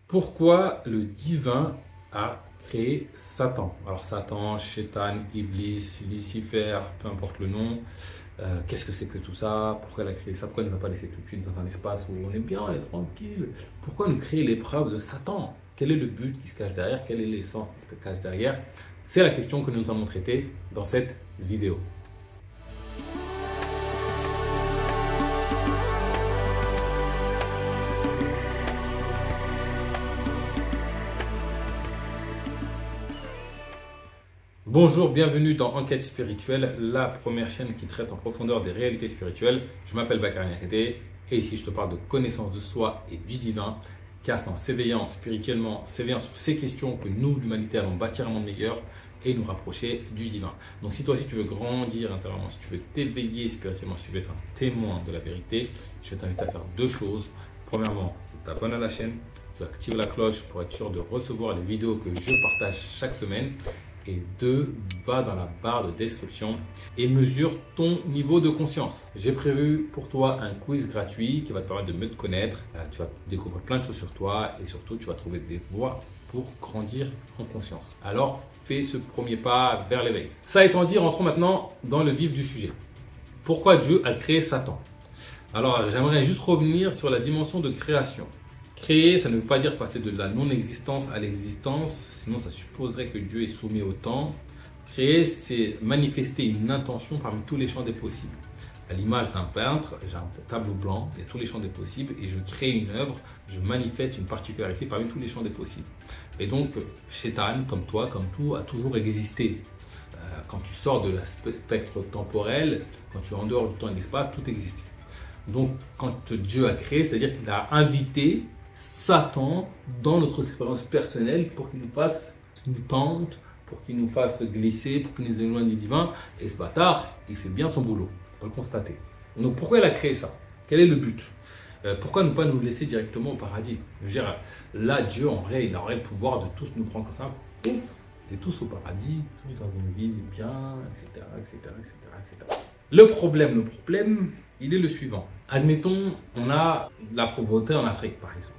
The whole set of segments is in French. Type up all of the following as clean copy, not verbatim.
Pourquoi le divin a créé Satan? Alors Satan, Shaitan, Iblis, Lucifer, peu importe le nom, qu'est-ce que c'est que tout ça? Pourquoi il a créé ça? Pourquoi il ne va pas laisser tout de suite dans un espace où on est bien, on est tranquille? Pourquoi nous créer l'épreuve de Satan? Quel est le but qui se cache derrière? Quelle est l'essence qui se cache derrière? C'est la question que nous allons traiter dans cette vidéo. Bonjour, bienvenue dans Enquête spirituelle, la première chaîne qui traite en profondeur des réalités spirituelles. Je m'appelle Bakary Niakhaté et ici je te parle de connaissance de soi et du divin, car c'est en s'éveillant spirituellement, s'éveillant sur ces questions que nous, l'humanité, allons bâtir un monde meilleur et nous rapprocher du divin. Donc si toi aussi tu veux grandir intérieurement, si tu veux t'éveiller spirituellement, si tu veux être un témoin de la vérité, je vais t'inviter à faire deux choses. Premièrement, tu t'abonnes à la chaîne, tu actives la cloche pour être sûr de recevoir les vidéos que je partage chaque semaine. Et 2, va dans la barre de description et mesure ton niveau de conscience. J'ai prévu pour toi un quiz gratuit qui va te permettre de mieux te connaître. Tu vas découvrir plein de choses sur toi et surtout tu vas trouver des voies pour grandir en conscience. Alors fais ce premier pas vers l'éveil. Ça étant dit, rentrons maintenant dans le vif du sujet. Pourquoi Dieu a créé Satan? Alors j'aimerais juste revenir sur la dimension de création. Créer, ça ne veut pas dire passer de la non-existence à l'existence, sinon ça supposerait que Dieu est soumis au temps. Créer, c'est manifester une intention parmi tous les champs des possibles. À l'image d'un peintre, j'ai un tableau blanc, il y a tous les champs des possibles et je crée une œuvre, je manifeste une particularité parmi tous les champs des possibles. Et donc, Shaitan, comme toi, comme tout, a toujours existé. Quand tu sors de l'aspect spectre temporel, quand tu es en dehors du temps et de l'espace, tout existe. Donc, quand Dieu a créé, c'est-à-dire qu'il a invité Satan dans notre expérience personnelle pour qu'il nous fasse, qu'il nous tente, pour qu'il nous fasse glisser, pour qu'il nous éloigne du divin. Et ce bâtard, il fait bien son boulot, on peut le constater. Donc pourquoi il a créé ça? Quel est le but? Pourquoi ne pas nous laisser directement au paradis? Je veux dire, là, Dieu, en vrai, il aurait le pouvoir de tous nous prendre comme ça, pouf, et tous au paradis, tous dans une vie bien, etc., etc., etc., etc. Le problème, il est le suivant. Admettons, on a la pauvreté en Afrique, par exemple.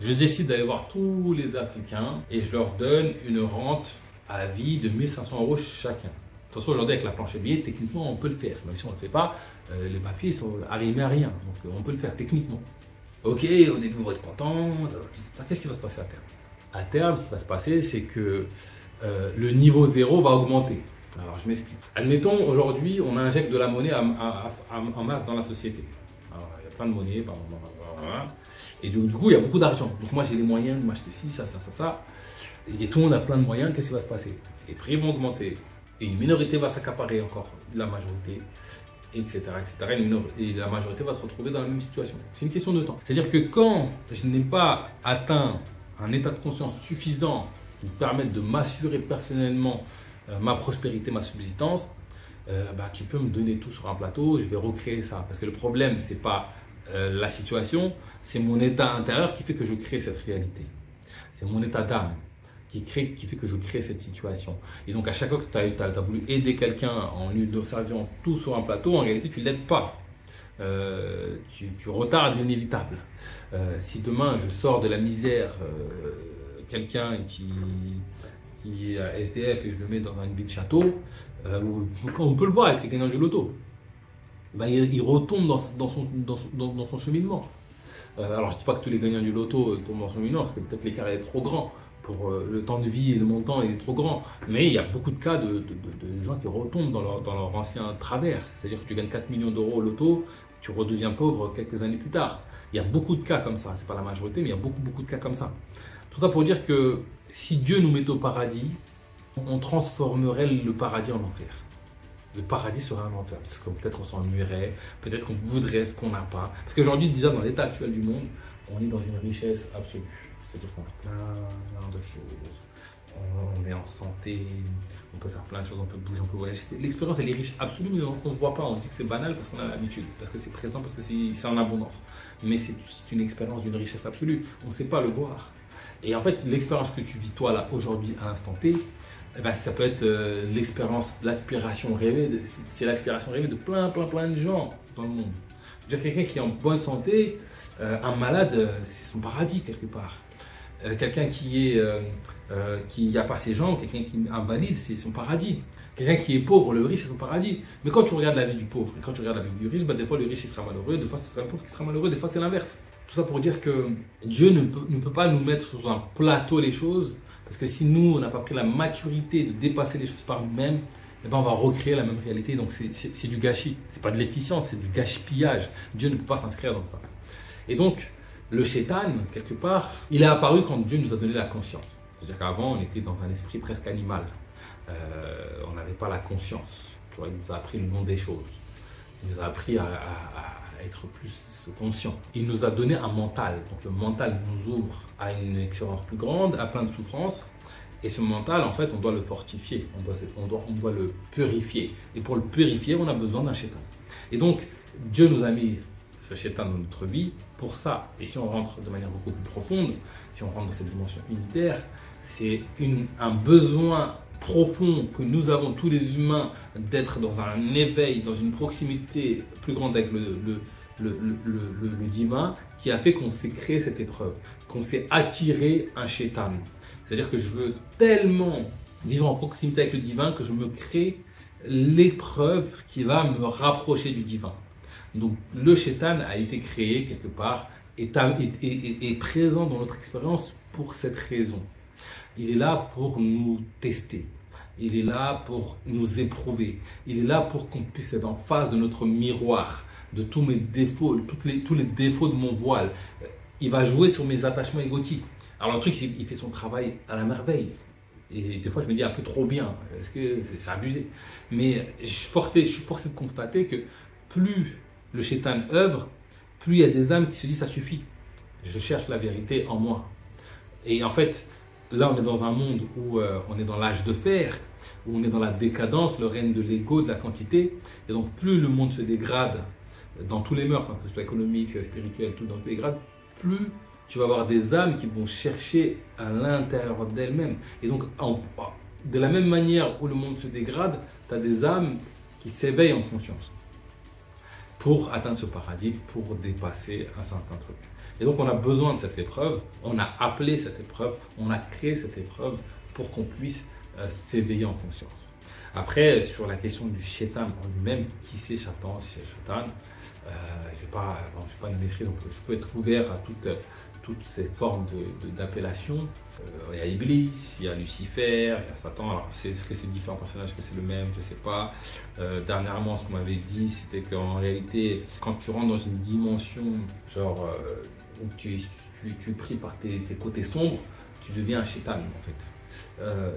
Je décide d'aller voir tous les Africains et je leur donne une rente à vie de 1 500 € chacun. De toute façon, aujourd'hui, avec la planche à billets, techniquement, on peut le faire. Même si on ne le fait pas, les papiers sont arrivés à rien. Donc, on peut le faire techniquement. Ok, au début, vous êtes content. Qu'est-ce qui va se passer à terme? À terme, ce qui va se passer, c'est que le niveau 0 va augmenter. Alors, je m'explique. Admettons, aujourd'hui, on injecte de la monnaie en masse dans la société. Alors, il y a plein de monnaie, et du coup, il y a beaucoup d'argent. Donc, moi, j'ai les moyens de m'acheter ci, ça. Et tout le monde a plein de moyens. Qu'est-ce qui va se passer? Les prix vont augmenter. Et une minorité va s'accaparer encore la majorité, etc. Et la majorité va se retrouver dans la même situation. C'est une question de temps. C'est-à-dire que quand je n'ai pas atteint un état de conscience suffisant qui me permette de m'assurer personnellement ma prospérité, ma subsistance, tu peux me donner tout sur un plateau, je vais recréer ça. Parce que le problème, c'est pas la situation, c'est mon état intérieur qui fait que je crée cette réalité. C'est mon état d'âme qui fait que je crée cette situation. Et donc à chaque fois que tu as voulu aider quelqu'un en lui servant tout sur un plateau, en réalité tu ne l'aides pas. Tu retardes l'inévitable. Si demain je sors de la misère, quelqu'un qui est SDF et je le mets dans une vie de château, on peut le voir avec les gagnants du loto. Il retombe dans son cheminement. Alors je ne dis pas que tous les gagnants du loto tombent dans son cheminement, parce que peut-être l'écart est trop grand. Pour le temps de vie et le montant il est trop grand. Mais il y a beaucoup de cas de gens qui retombent dans leur ancien travers. C'est-à-dire que tu gagnes 4 millions d'euros au loto, tu redeviens pauvre quelques années plus tard. Il y a beaucoup de cas comme ça. Ce n'est pas la majorité, mais il y a beaucoup de cas comme ça. Tout ça pour dire que si Dieu nous mettait au paradis, on transformerait le paradis en enfer. Le paradis serait un enfer, parce que peut-être on s'ennuierait, peut-être qu'on voudrait ce qu'on n'a pas. Parce qu'aujourd'hui, déjà dans l'état actuel du monde, on est dans une richesse absolue. C'est-à-dire qu'on a plein de choses, on est en santé, on peut faire plein de choses, on peut bouger, on peut voyager. L'expérience, elle est riche absolument, mais on ne voit pas, on dit que c'est banal parce qu'on a l'habitude, parce que c'est présent, parce que c'est en abondance. Mais c'est une expérience d'une richesse absolue, on ne sait pas le voir. Et en fait, l'expérience que tu vis toi, là, aujourd'hui, à l'instant T, ça peut être l'expérience, l'aspiration rêvée, c'est l'aspiration rêvée de plein de gens dans le monde. Je veux dire, quelqu'un qui est en bonne santé, un malade, c'est son paradis quelque part. Quelqu'un qui n'a pas ses jambes, quelqu'un qui est invalide, c'est son paradis. Quelqu'un qui est pauvre, le riche, c'est son paradis. Mais quand tu regardes la vie du pauvre, quand tu regardes la vie du riche, des fois le riche il sera malheureux, des fois ce sera le pauvre qui sera malheureux, des fois c'est l'inverse. Tout ça pour dire que Dieu ne peut pas nous mettre sur un plateau les choses, parce que si nous, on n'a pas pris la maturité de dépasser les choses par nous-mêmes, on va recréer la même réalité. Donc c'est du gâchis. C'est pas de l'efficience, c'est du gaspillage. Dieu ne peut pas s'inscrire dans ça. Et donc, le shaitan, quelque part, il est apparu quand Dieu nous a donné la conscience. C'est-à-dire qu'avant, on était dans un esprit presque animal. On n'avait pas la conscience. Tu vois, il nous a appris le nom des choses. Il nous a appris à être plus conscient. Il nous a donné un mental. Donc le mental nous ouvre à une expérience plus grande, à plein de souffrances. Et ce mental, en fait, on doit le fortifier, on doit le purifier. Et pour le purifier, on a besoin d'un shaitan. Et donc, Dieu nous a mis ce shaitan dans notre vie pour ça. Et si on rentre de manière beaucoup plus profonde, si on rentre dans cette dimension unitaire, c'est un besoin profond que nous avons tous les humains d'être dans un éveil, dans une proximité plus grande avec le divin, qui a fait qu'on s'est créé cette épreuve, qu'on s'est attiré un shaitan. C'est-à-dire que je veux tellement vivre en proximité avec le divin que je me crée l'épreuve qui va me rapprocher du divin. Donc le shaitan a été créé quelque part et est présent dans notre expérience pour cette raison. Il est là pour nous tester. Il est là pour nous éprouver. Il est là pour qu'on puisse être en face de notre miroir, de tous mes défauts, tous les défauts de mon voile. Il va jouer sur mes attachements égotiques. Alors le truc, c'est qu'il fait son travail à la merveille. Et des fois, je me dis un peu trop bien. Est-ce que c'est abusé? Mais je suis forcé de constater que plus le shaitan œuvre, plus il y a des âmes qui se disent ça suffit. Je cherche la vérité en moi. Et en fait, là, on est dans un monde où on est dans l'âge de fer, où on est dans la décadence, le règne de l'ego, de la quantité. Et donc, plus le monde se dégrade dans tous les meurtres, que ce soit économique, spirituel, tout dans tous les grades, plus tu vas avoir des âmes qui vont chercher à l'intérieur d'elles-mêmes. Et donc, de la même manière où le monde se dégrade, tu as des âmes qui s'éveillent en conscience pour atteindre ce paradis, pour dépasser un certain truc. Et donc, on a besoin de cette épreuve, on a appelé cette épreuve, on a créé cette épreuve pour qu'on puisse s'éveiller en conscience. Après, sur la question du shaitan en lui-même, qui c'est Satan, si c'est Shaitan, je n'ai pas une maîtrise, donc je peux être ouvert à toutes ces formes d'appellation. Il y a Iblis, il y a Lucifer, il y a Satan. Alors, est-ce que c'est différents personnages, que c'est le même, je ne sais pas. Dernièrement, ce qu'on m'avait dit, c'était qu'en réalité, quand tu rentres dans une dimension, genre, où tu es pris par tes côtés sombres, tu deviens un shaitan, en fait.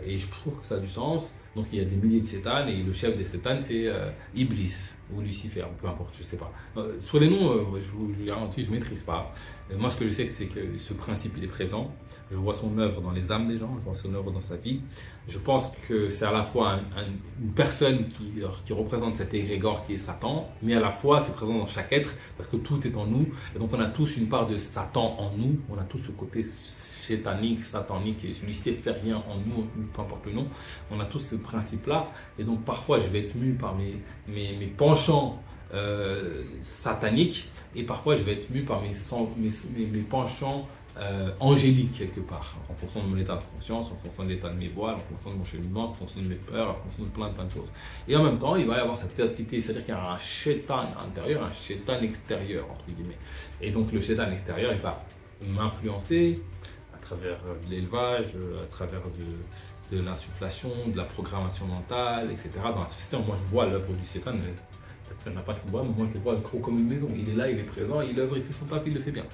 Et je trouve que ça a du sens. Donc il y a des milliers de Satan et le chef des Satan c'est Iblis ou Lucifer, peu importe, je ne sais pas. Sur les noms, je vous garantis, je ne maîtrise pas. Moi ce que je sais c'est que ce principe il est présent. Je vois son œuvre dans les âmes des gens, je vois son œuvre dans sa vie. Je pense que c'est à la fois une personne qui représente cet égrégore qui est Satan, mais à la fois c'est présent dans chaque être parce que tout est en nous. Et donc on a tous une part de Satan en nous, on a tous ce côté chétanique, satanique et luciférien en nous, peu importe le nom. On a tous ce principe-là. Et donc parfois je vais être mu par mes penchants sataniques et parfois je vais être mu par mes penchants angélique quelque part, en fonction de mon état de conscience, en fonction de l'état de mes voiles, en fonction de mon cheminement, en fonction de mes peurs, en fonction de plein de choses. Et en même temps, il va y avoir cette identité, c'est-à-dire qu'il y a un shaitan intérieur, un shaitan extérieur, entre guillemets. Et donc le shaitan extérieur, il va m'influencer à travers l'élevage, à travers de l'insufflation, de la programmation mentale, etc. Dans la société, moi je vois l'œuvre du shaitan, ça n'a pas de pouvoir, mais moi je le vois gros comme une maison. Il est là, il est présent, il œuvre, il fait son taf, il le fait bien.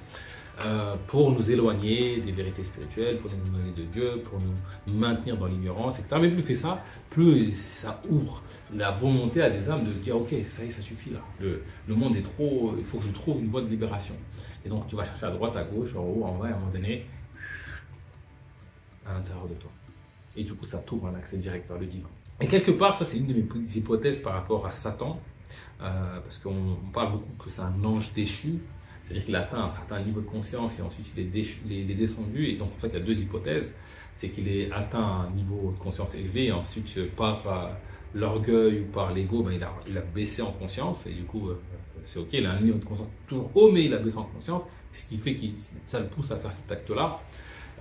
Pour nous éloigner des vérités spirituelles, pour nous éloigner de Dieu, pour nous maintenir dans l'ignorance, etc. Mais plus il fait ça, plus ça ouvre la volonté à des âmes de dire ok, ça y est, ça suffit là. Le monde est trop, il faut que je trouve une voie de libération. Et donc tu vas chercher à droite, à gauche, en haut, en bas, et à un moment donné, à l'intérieur de toi. Et du coup, ça t'ouvre un accès direct vers le divin. Et quelque part, ça c'est une de mes hypothèses par rapport à Satan, parce qu'on parle beaucoup que c'est un ange déchu. C'est-à-dire qu'il atteint un certain niveau de conscience et ensuite il est descendu. Et donc en fait il y a deux hypothèses. C'est qu'il est atteint un niveau de conscience élevé et ensuite par l'orgueil ou par l'ego, ben, il a baissé en conscience. Et du coup c'est ok, il a un niveau de conscience toujours haut mais il a baissé en conscience. Ce qui fait que ça le pousse à faire cet acte-là.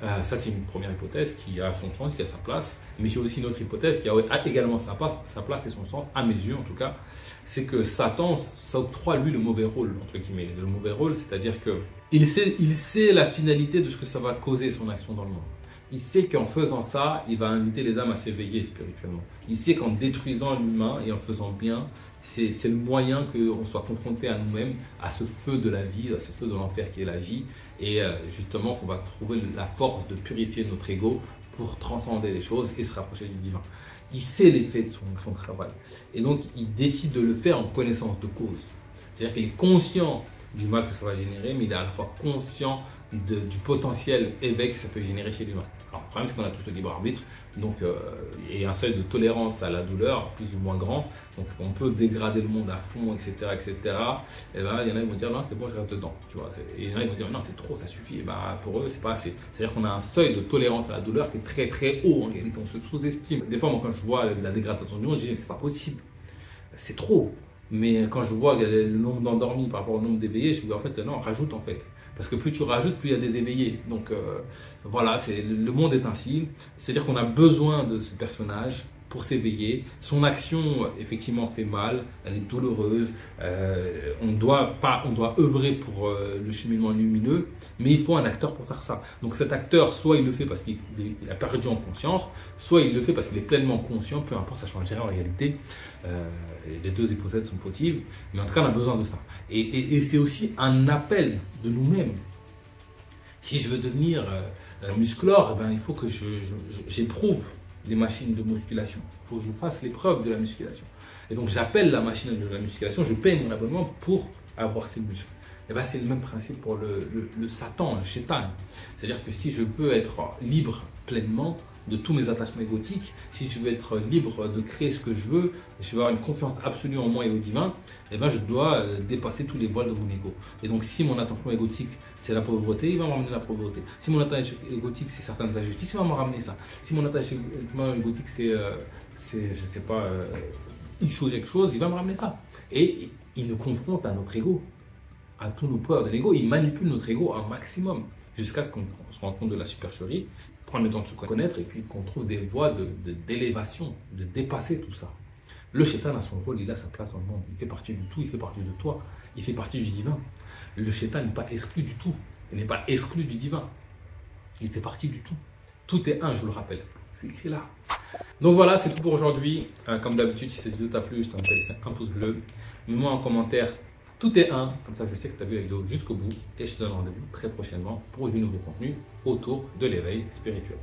Ça, c'est une première hypothèse qui a son sens, qui a sa place. Mais j'ai aussi une autre hypothèse qui a également sa place et son sens, à mes yeux en tout cas. C'est que Satan s'octroie lui le mauvais rôle, entre guillemets. Le mauvais rôle, c'est-à-dire qu'il sait la finalité de ce que ça va causer son action dans le monde. Il sait qu'en faisant ça, il va inviter les âmes à s'éveiller spirituellement. Il sait qu'en détruisant l'humain et en faisant bien, c'est le moyen qu'on soit confronté à nous-mêmes, à ce feu de la vie, à ce feu de l'enfer qui est la vie. Et justement qu'on va trouver la force de purifier notre ego pour transcender les choses et se rapprocher du divin. Il sait l'effet de son travail. Et donc, il décide de le faire en connaissance de cause. C'est-à-dire qu'il est conscient du mal que ça va générer, mais il est à la fois conscient du potentiel éveil que ça peut générer chez l'humain. Alors, le problème, c'est qu'on a tous le libre arbitre, donc, et un seuil de tolérance à la douleur plus ou moins grand. Donc, on peut dégrader le monde à fond, etc., etc. Et ben, il y en a qui vont dire non, c'est bon, je reste dedans. Tu vois, et il y en a qui vont dire non, c'est trop, ça suffit. Et ben, pour eux, c'est pas assez. C'est-à-dire qu'on a un seuil de tolérance à la douleur qui est très, très haut. En réalité, on se sous-estime. Des fois, moi, quand je vois la dégradation du monde, je dis c'est pas possible, c'est trop. Mais quand je vois le nombre d'endormis par rapport au nombre d'éveillés, je me dis en fait non, rajoute en fait. Parce que plus tu rajoutes, plus il y a des éveillés. Donc voilà, le monde est ainsi. C'est-à-dire qu'on a besoin de ce personnage pour s'éveiller. Son action, effectivement, fait mal, elle est douloureuse. On doit œuvrer pour le cheminement lumineux, mais il faut un acteur pour faire ça. Donc cet acteur, soit il le fait parce qu'il a perdu en conscience, soit il le fait parce qu'il est pleinement conscient, peu importe, ça ne change rien en réalité. Les deux hypothèses sont possibles, mais en tout cas, on a besoin de ça. Et c'est aussi un appel de nous-mêmes. Si je veux devenir musclore, eh ben, il faut que j'éprouve les machines de musculation. Il faut que je fasse l'épreuve de la musculation. Et donc, j'appelle la machine de la musculation, je paye mon abonnement pour avoir ces muscles. Et ben, c'est le même principe pour le Satan, le Shaitan. C'est-à-dire que si je veux être libre pleinement de tous mes attachements égotiques, si je veux être libre de créer ce que je veux, je veux avoir une confiance absolue en moi et au divin, et ben je dois dépasser tous les voiles de mon ego. Et donc si mon attachement égotique c'est la pauvreté, il va me ramener la pauvreté. Si mon attachement égotique c'est certaines injustices, il va me ramener ça. Si mon attachement égotique c'est, je sais pas, X ou quelque chose, il va me ramener ça. Et il nous confronte à notre ego, à tous nos peurs de l'ego, il manipule notre ego un maximum, jusqu'à ce qu'on se rende compte de la supercherie, prendre le temps de se connaître et puis qu'on trouve des voies d'élévation, de dépasser tout ça. Le Shaitan a son rôle, il a sa place dans le monde, il fait partie du tout, il fait partie de toi, il fait partie du divin. Le Shaitan n'est pas exclu du tout, il n'est pas exclu du divin, il fait partie du tout. Tout est un, je vous le rappelle, c'est écrit là. Donc voilà, c'est tout pour aujourd'hui. Comme d'habitude, si cette vidéo t'a plu, je t'invite à laisser un pouce bleu, mets-moi en commentaire. Tout est un, comme ça je sais que tu as vu la vidéo jusqu'au bout et je te donne rendez-vous très prochainement pour du nouveau contenu autour de l'éveil spirituel.